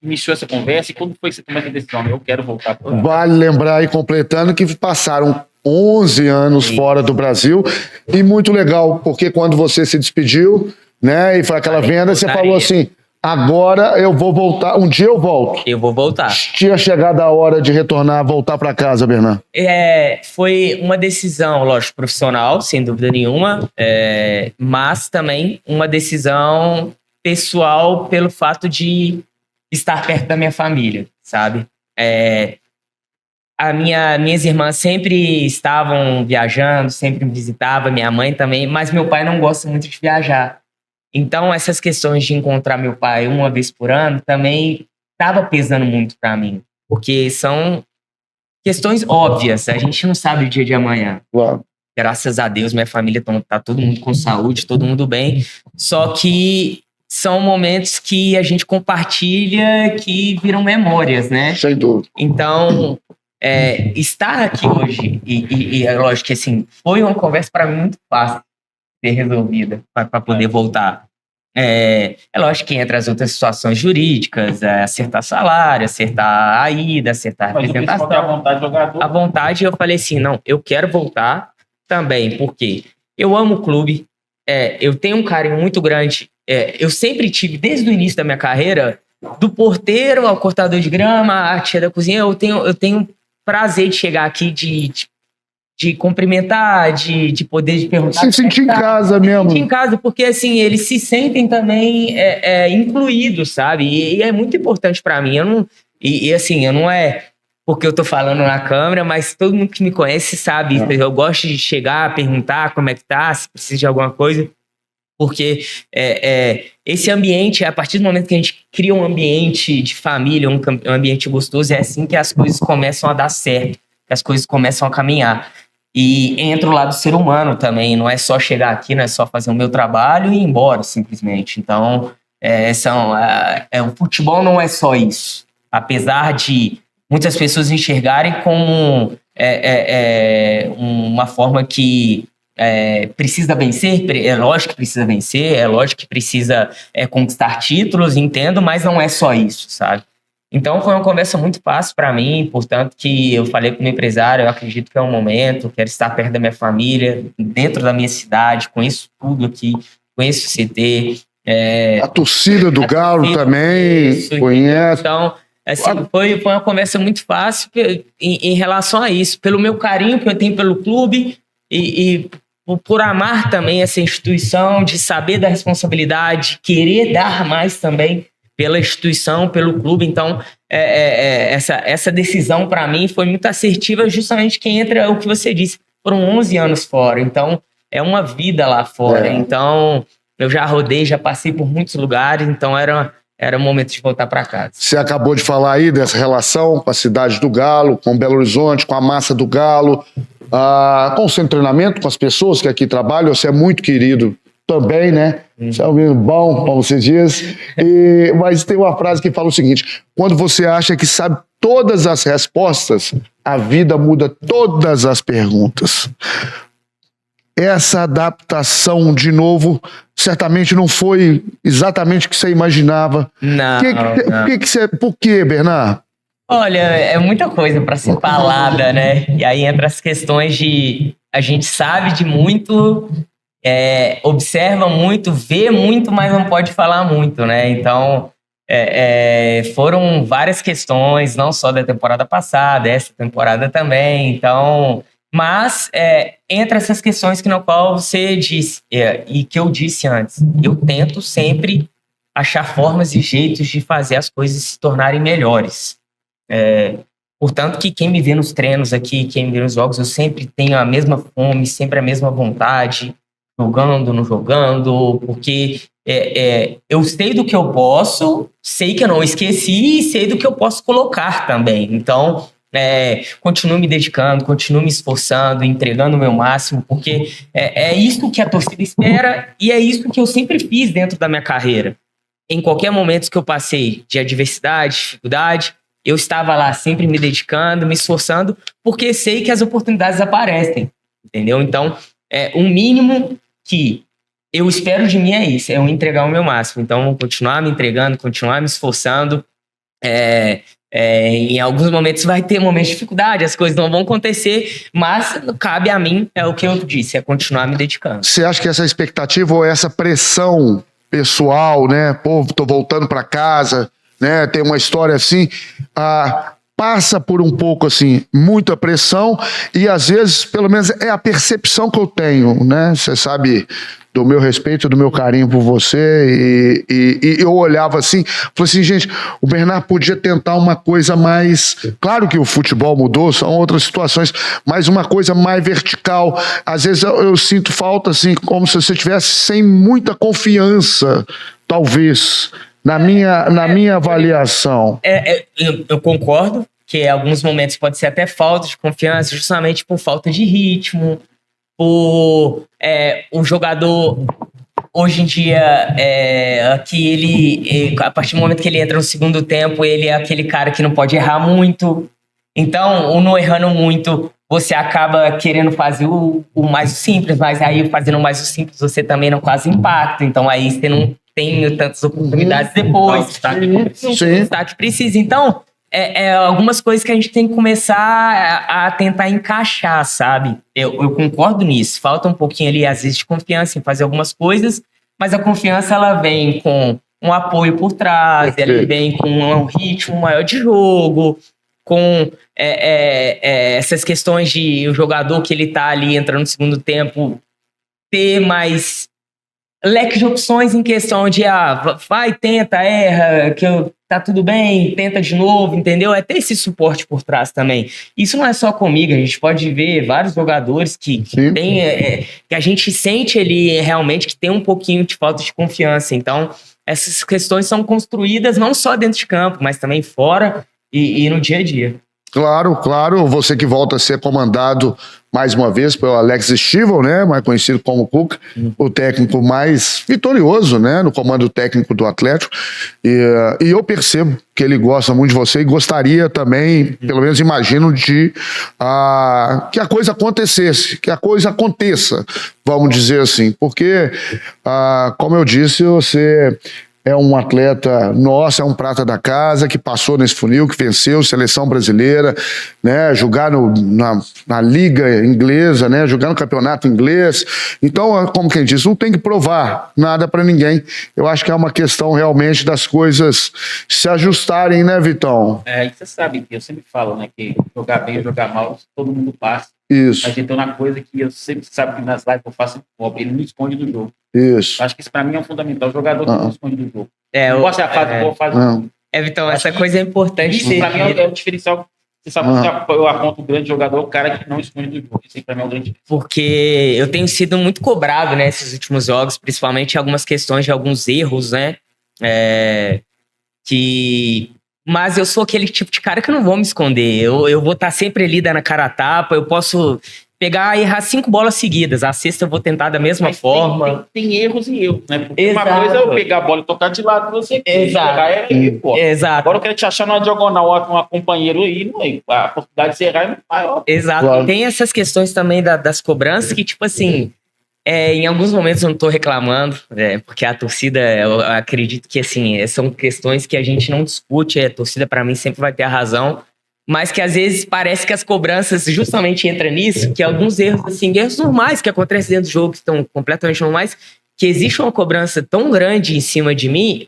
iniciou essa conversa e quando foi que você tomou essa decisão? Eu quero voltar para o Vale lembrar aí, completando, que passaram 11 anos fora do Brasil e muito legal, porque quando você se despediu, né, e foi aquela venda, você falou assim, agora eu vou voltar, um dia eu volto. Eu vou voltar. Tinha chegado a hora de retornar, voltar para casa, Bernardo? Foi uma decisão, lógico, profissional, sem dúvida nenhuma, mas também uma decisão pessoal pelo fato de estar perto da minha família, sabe? Minhas irmãs sempre estavam viajando, sempre me visitavam, minha mãe também, mas meu pai não gosta muito de viajar. Então, essas questões de encontrar meu pai uma vez por ano também estava pesando muito para mim, porque são questões óbvias, a gente não sabe o dia de amanhã. Claro. Graças a Deus, minha família tá todo mundo com saúde, todo mundo bem, só que são momentos que a gente compartilha que viram memórias, né? Sem dúvida. Então, estar aqui hoje, e é lógico que assim, foi uma conversa para mim muito fácil ser resolvida para poder voltar. É lógico que entra as outras situações jurídicas, acertar salário, acertar a ida, acertar a representação. Mas a vontade do jogador. A vontade, eu falei assim, não, eu quero voltar também, porque eu amo o clube, eu tenho um carinho muito grande, eu sempre tive, desde o início da minha carreira, do porteiro ao cortador de grama, à tia da cozinha, eu tenho prazer de chegar aqui, de de cumprimentar, de poder perguntar. Se sentir em casa mesmo. Se sentir em casa, porque assim, eles se sentem também incluídos, sabe? E é muito importante para mim. Assim, eu não é porque eu tô falando na câmera, mas todo mundo que me conhece sabe isso. Eu gosto de chegar, perguntar como é que tá, se precisa de alguma coisa. Porque esse ambiente, a partir do momento que a gente cria um ambiente de família, um ambiente gostoso, é assim que as coisas começam a dar certo, que as coisas começam a caminhar. E entra o lado do ser humano também, não é só chegar aqui, não é só fazer o meu trabalho e ir embora, simplesmente. Então, o futebol não é só isso. Apesar de muitas pessoas enxergarem como uma forma que precisa vencer, é lógico que precisa vencer, é lógico que precisa conquistar títulos, entendo, mas não é só isso, sabe? Então foi uma conversa muito fácil para mim, portanto que eu falei com o meu empresário, eu acredito que é um momento, quero estar perto da minha família, dentro da minha cidade, conheço tudo aqui, conheço o CT. A torcida do Galo também conhece. Então, assim, foi uma conversa muito fácil em relação a isso, pelo meu carinho que eu tenho pelo clube e por amar também essa instituição, de saber da responsabilidade, querer dar mais também pela instituição, pelo clube. Então, essa decisão para mim foi muito assertiva, justamente que entra o que você disse, foram 11 anos fora, então é uma vida lá fora, então eu já rodei, já passei por muitos lugares, então era o momento de voltar para casa. Você acabou de falar aí dessa relação com a cidade do Galo, com Belo Horizonte, com a massa do Galo, com o seu treinamento, com as pessoas que aqui trabalham. Você é muito querido também, né? Você é um menino bom, como você diz. Mas tem uma frase que fala o seguinte: quando você acha que sabe todas as respostas, a vida muda todas as perguntas. Essa adaptação, de novo, certamente não foi exatamente o que você imaginava. Não. Por quê, Bernard? Olha, é muita coisa para ser falada, né? E aí entra as questões de a gente sabe de muito, observa muito, vê muito, mas não pode falar muito, né? Então, foram várias questões, não só da temporada passada, essa temporada também. Então, mas entre essas questões que no qual você disse e que eu disse antes, eu tento sempre achar formas e jeitos de fazer as coisas se tornarem melhores. Portanto, que quem me vê nos treinos aqui, quem me vê nos jogos, eu sempre tenho a mesma fome, sempre a mesma vontade, jogando, não jogando, porque eu sei do que eu posso, sei que eu não esqueci e sei do que eu posso colocar também. Então, continuo me dedicando, continuo me esforçando, entregando o meu máximo, porque é isso que a torcida espera e é isso que eu sempre fiz dentro da minha carreira. Em qualquer momento que eu passei de adversidade, dificuldade, eu estava lá sempre me dedicando, me esforçando, porque sei que as oportunidades aparecem, entendeu? Então, o mínimo que eu espero de mim é isso, é eu entregar o meu máximo. Então, continuar me entregando, continuar me esforçando. Em alguns momentos vai ter momentos de dificuldade, as coisas não vão acontecer, mas cabe a mim, é o que eu disse, é continuar me dedicando. Você acha que essa expectativa ou essa pressão pessoal, né? Pô, tô voltando para casa, né? Tem uma história assim, passa por um pouco assim, muita pressão, e às vezes, pelo menos é a percepção que eu tenho, né? Você sabe do meu respeito, do meu carinho por você, e eu olhava assim, falei assim, gente, o Bernard podia tentar uma coisa mais, claro que o futebol mudou, são outras situações, mas uma coisa mais vertical. Às vezes eu sinto falta, assim, como se você tivesse sem muita confiança, talvez, na minha avaliação. Eu concordo que em alguns momentos pode ser até falta de confiança, justamente por falta de ritmo, por o jogador hoje em dia que ele, a partir do momento que ele entra no segundo tempo, ele é aquele cara que não pode errar muito. Então, não errando muito, você acaba querendo fazer o mais simples, mas aí fazendo o mais simples você também não causa impacto. Então aí você não tem tantas oportunidades depois. Não tem o destaque precisa. Então, algumas coisas que a gente tem que começar a tentar encaixar, sabe? Eu concordo nisso. Falta um pouquinho ali, às vezes, de confiança em fazer algumas coisas, mas a confiança, ela vem com um apoio por trás, ela vem com um ritmo maior de jogo, com essas questões de o jogador que ele tá ali entrando no segundo tempo ter mais leque de opções em questão de vai, tenta, erra, tá tudo bem, tenta de novo, entendeu? É ter esse suporte por trás também. Isso não é só comigo, a gente pode ver vários jogadores que tem, que a gente sente ele realmente que tem um pouquinho de falta de confiança. Então, essas questões são construídas não só dentro de campo, mas também fora e no dia a dia. Claro, claro. Você que volta a ser comandado mais uma vez pelo Alex Stivel, né, mais conhecido como Cuca, o técnico mais vitorioso, né, no comando técnico do Atlético. E eu percebo que ele gosta muito de você e gostaria também, pelo menos imagino, de que a coisa acontecesse, que a coisa aconteça, vamos dizer assim. Porque, como eu disse, você é um atleta nosso, é um prata da casa, que passou nesse funil, que venceu seleção brasileira, né, jogar na liga inglesa, né, jogar no campeonato inglês. Então, como quem diz, não tem que provar nada para ninguém. Eu acho que é uma questão realmente das coisas se ajustarem, né, Vitão? E você sabe que eu sempre falo, né, que jogar bem ou jogar mal, todo mundo passa. Isso. Mas então, uma coisa que eu sempre sabe que nas lives que eu faço, ele me esconde do jogo. Isso. Acho que isso pra mim é um fundamental. O jogador que não esconde do jogo. Não pode ser a fase boa, fase ruim. Vitão, essa coisa é importante. Isso pra mim é o diferencial. Você sabe que eu aponto o grande jogador, o cara que não esconde do jogo. Isso aí pra mim é o grande. Porque eu tenho sido muito cobrado, né, nesses últimos jogos, principalmente algumas questões de alguns erros, né? Mas eu sou aquele tipo de cara que eu não vou me esconder. Eu vou estar sempre ali dando a cara a tapa. Eu posso pegar e errar 5 bolas seguidas. A sexta eu vou tentar da mesma forma. Tem erros e erros, né? Porque uma coisa é eu pegar a bola e tocar de lado, você pegar pô. Exato. Agora eu quero te achar numa diagonal, uma companheira aí, a oportunidade de você errar é muito maior. Exato. Claro. Tem essas questões também das cobranças que, tipo assim, em alguns momentos eu não tô reclamando, porque a torcida, eu acredito que, assim, são questões que a gente não discute, a torcida, pra mim, sempre vai ter a razão, mas que, às vezes, parece que as cobranças justamente entram nisso, que alguns erros, assim, erros normais que acontecem dentro do jogo, que estão completamente normais, que existe uma cobrança tão grande em cima de mim,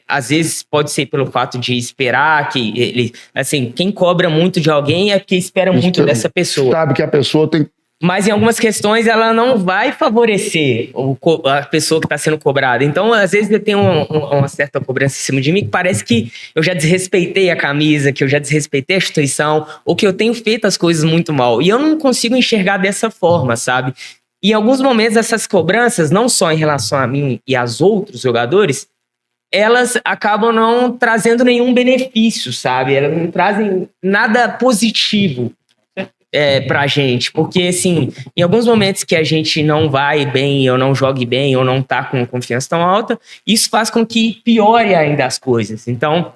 às vezes pode ser pelo fato de esperar que ele, assim, quem cobra muito de alguém é porque espera muito dessa pessoa. Sabe que a pessoa tem. Mas em algumas questões ela não vai favorecer a pessoa que está sendo cobrada. Então, às vezes, eu tenho uma certa cobrança em cima de mim que parece que eu já desrespeitei a camisa, que eu já desrespeitei a instituição, ou que eu tenho feito as coisas muito mal. E eu não consigo enxergar dessa forma, sabe? E em alguns momentos, essas cobranças, não só em relação a mim e aos outros jogadores, elas acabam não trazendo nenhum benefício, sabe? Elas não trazem nada positivo pra gente, porque assim, em alguns momentos que a gente não vai bem, ou não jogue bem, ou não tá com confiança tão alta, isso faz com que piore ainda as coisas. Então,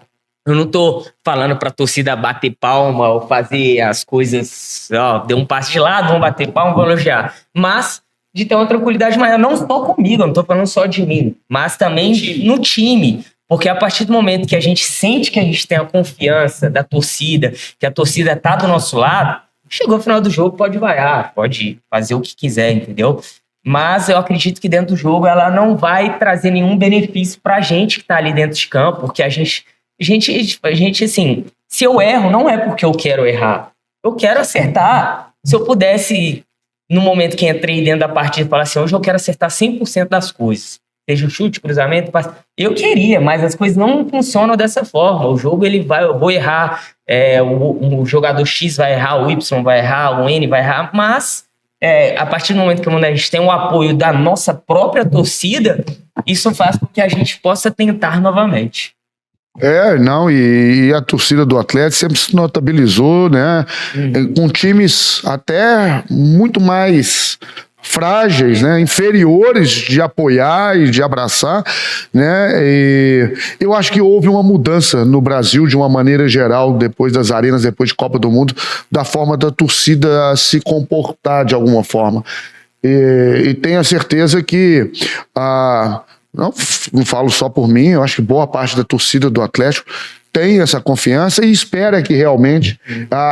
eu não tô falando pra torcida bater palma, ou fazer as coisas, deu um passe de lado, vão bater palma, vão elogiar, mas de ter uma tranquilidade maior, não só comigo, eu não tô falando só de mim, mas também no time. Porque a partir do momento que a gente sente que a gente tem a confiança da torcida, que a torcida tá do nosso lado, chegou no final do jogo, pode vaiar, pode fazer o que quiser, entendeu? Mas eu acredito que dentro do jogo ela não vai trazer nenhum benefício pra gente que tá ali dentro de campo, porque a gente assim, se eu erro, não é porque eu quero errar, eu quero acertar. Se eu pudesse, no momento que entrei dentro da partida, falar assim, hoje eu quero acertar 100% das coisas, seja chute, cruzamento, passe. Eu queria, mas as coisas não funcionam dessa forma. O jogo, eu vou errar, o jogador X vai errar, o Y vai errar, o N vai errar, mas a partir do momento que a gente tem o apoio da nossa própria torcida, isso faz com que a gente possa tentar novamente. E a torcida do Atlético sempre se notabilizou, né? Com times até muito mais frágeis, né, inferiores de apoiar e de abraçar, né, e eu acho que houve uma mudança no Brasil de uma maneira geral depois das arenas, depois de Copa do Mundo, da forma da torcida se comportar de alguma forma, e tenho a certeza que não falo só por mim, eu acho que boa parte da torcida do Atlético tem essa confiança e espera que realmente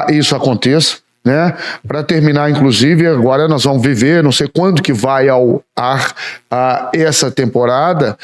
isso aconteça, né? Para terminar, inclusive, agora nós vamos viver, não sei quando que vai ao ar essa temporada,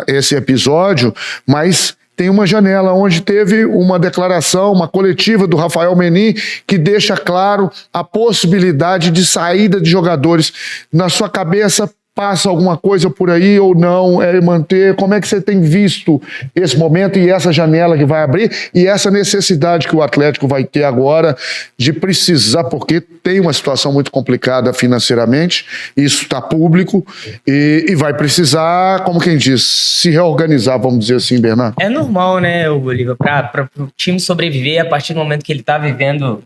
esse episódio, mas tem uma janela onde teve uma declaração, uma coletiva do Rafael Menin, que deixa claro a possibilidade de saída de jogadores. Na sua cabeça, passa alguma coisa por aí ou não? É manter? Como é que você tem visto esse momento e essa janela que vai abrir e essa necessidade que o Atlético vai ter agora de precisar, porque tem uma situação muito complicada financeiramente, isso está público e vai precisar, como quem diz, se reorganizar, vamos dizer assim, Bernardo? É normal, né, Bolívar, para o time sobreviver a partir do momento que ele está vivendo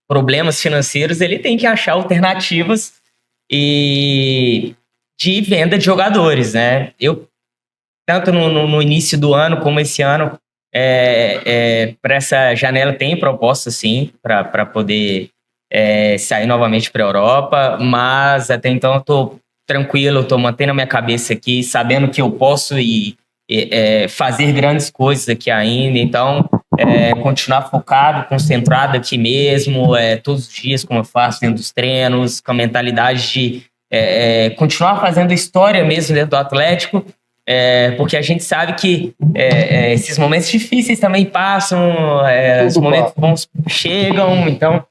problemas financeiros, ele tem que achar alternativas de venda de jogadores, né? Eu, tanto no início do ano como esse ano, para essa janela tem proposta, sim, para poder sair novamente para a Europa, mas até então eu estou tranquilo, eu estou mantendo a minha cabeça aqui, sabendo que eu posso fazer grandes coisas aqui ainda, então continuar focado, concentrado aqui mesmo, todos os dias, como eu faço dentro dos treinos, com a mentalidade de continuar fazendo história mesmo dentro do Atlético, porque a gente sabe que esses momentos difíceis também passam, os momentos bons chegam, então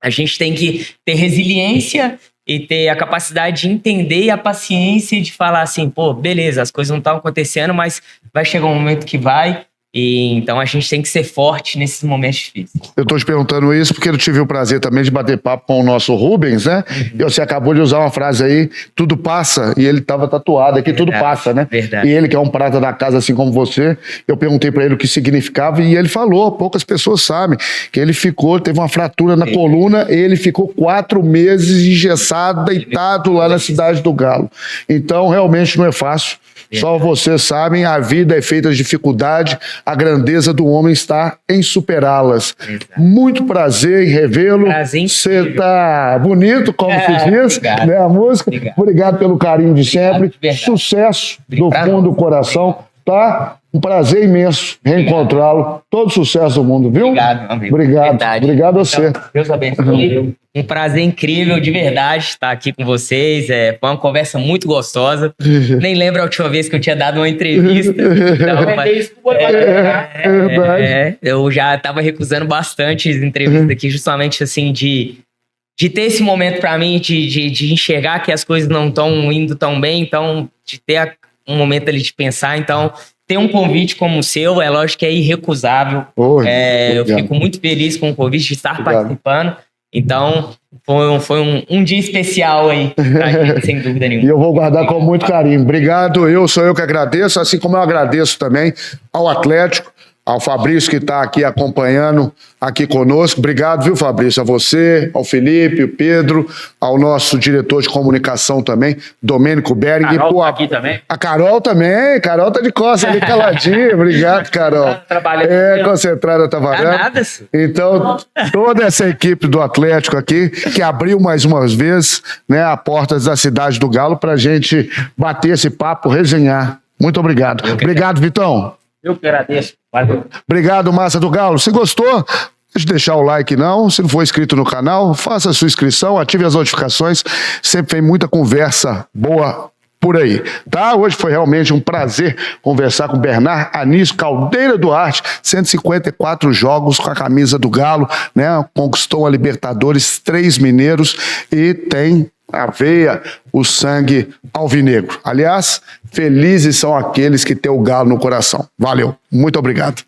a gente tem que ter resiliência e ter a capacidade de entender e a paciência de falar assim, pô, beleza, as coisas não estão acontecendo, mas vai chegar um momento que vai. E então a gente tem que ser forte nesses momentos difíceis. Eu estou te perguntando isso porque eu tive o prazer também de bater papo com o nosso Rubens, né? E você acabou de usar uma frase aí, tudo passa, e ele estava tatuado aqui, tudo passa, né? Verdade. E ele, que é um prata da casa, assim como você, eu perguntei para ele o que significava e ele falou, poucas pessoas sabem, que ele teve uma fratura na coluna, ele ficou 4 meses engessado, deitado lá na Cidade do Galo. Então, realmente não é fácil. Só vocês sabem, a vida é feita de dificuldade, a grandeza do homem está em superá-las. Muito prazer em revê-lo. Você tá bonito, como se diz, né, a música. Obrigado pelo carinho de sempre. Sucesso do fundo do coração, tá? Um prazer imenso reencontrá-lo. Todo sucesso do mundo, viu? Obrigado, amigo. Obrigado a você. Então, Deus abençoe. Um prazer incrível, de verdade, estar aqui com vocês. Foi uma conversa muito gostosa. Nem lembro a última vez que eu tinha dado uma entrevista. Eu já estava recusando bastante as entrevistas aqui, justamente assim, de ter esse momento para mim, de enxergar que as coisas não estão indo tão bem, então, de ter um momento ali de pensar. Então, ter um convite como o seu, é lógico que é irrecusável. Eu fico muito feliz com o convite de estar participando. Então, foi um dia especial aí pra gente, sem dúvida nenhuma. E eu vou guardar com muito carinho. Obrigado, sou eu que agradeço, assim como eu agradeço também ao Atlético, ao Fabrício que está aqui acompanhando aqui conosco. Obrigado, viu, Fabrício? A você, ao Felipe, ao Pedro, ao nosso diretor de comunicação também, Domênico Bering. A Carol tá aqui também. A Carol também. Carol tá de costas ali, caladinha. Obrigado, Carol. Concentrada, tá varando. Então, toda essa equipe do Atlético aqui, que abriu mais uma vez, né, a portas da Cidade do Galo pra gente bater esse papo, resenhar. Muito obrigado. Obrigado, Vitão. Eu que agradeço. Valeu. Obrigado, Massa do Galo. Se gostou, deixe de deixar o like não. Se não for inscrito no canal, faça a sua inscrição, ative as notificações. Sempre tem muita conversa boa por aí, tá? Hoje foi realmente um prazer conversar com Bernard Anísio Caldeira Duarte, 154 jogos com a camisa do Galo, né? Conquistou a Libertadores, 3 mineiros e tem a veia, o sangue alvinegro. Aliás, felizes são aqueles que têm o Galo no coração. Valeu, muito obrigado.